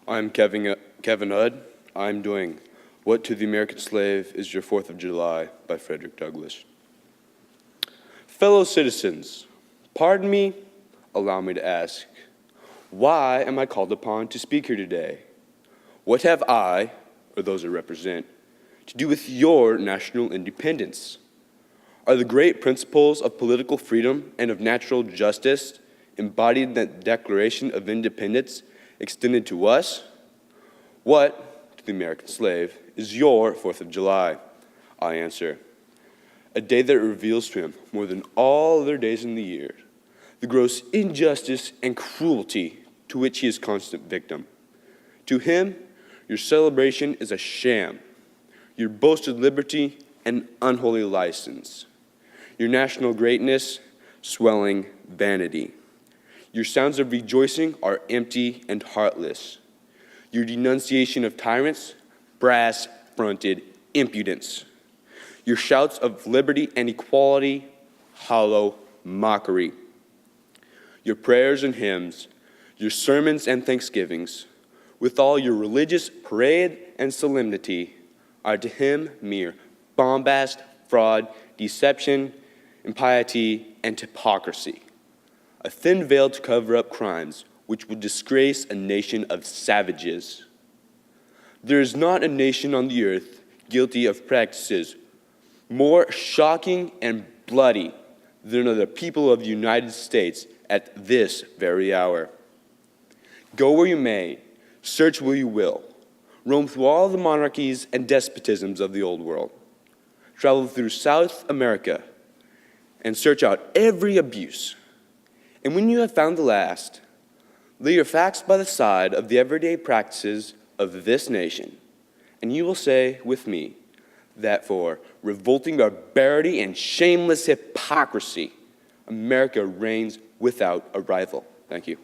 I'm Kevin Udd. I'm doing What to the American Slave is Your 4th of July by Frederick Douglass. Fellow citizens, pardon me, allow me to ask, why am I called upon to speak here today? What have I, or those I represent, to do with your national independence? Are the great principles of political freedom and of natural justice embodied in the Declaration of Independence extended to us? What, to the American slave, is your 4th of July? I answer, a day that reveals to him, more than all other days in the year, the gross injustice and cruelty to which he is constant victim. To him, your celebration is a sham, your boasted liberty an unholy license, your national greatness swelling vanity. Your sounds of rejoicing are empty and heartless. Your denunciation of tyrants, brass-fronted impudence. Your shouts of liberty and equality, hollow mockery. Your prayers and hymns, your sermons and thanksgivings, with all your religious parade and solemnity, are to him mere bombast, fraud, deception, impiety, and hypocrisy. A thin veil to cover up crimes which would disgrace a nation of savages. There is not a nation on the earth guilty of practices more shocking and bloody than are the people of the United States at this very hour. Go where you may, search where you will, roam through all the monarchies and despotisms of the old world, travel through South America, and search out every abuse. And when you have found the last, lay your facts by the side of the everyday practices of this nation, and you will say with me that for revolting barbarity and shameless hypocrisy, America reigns without a rival. Thank you.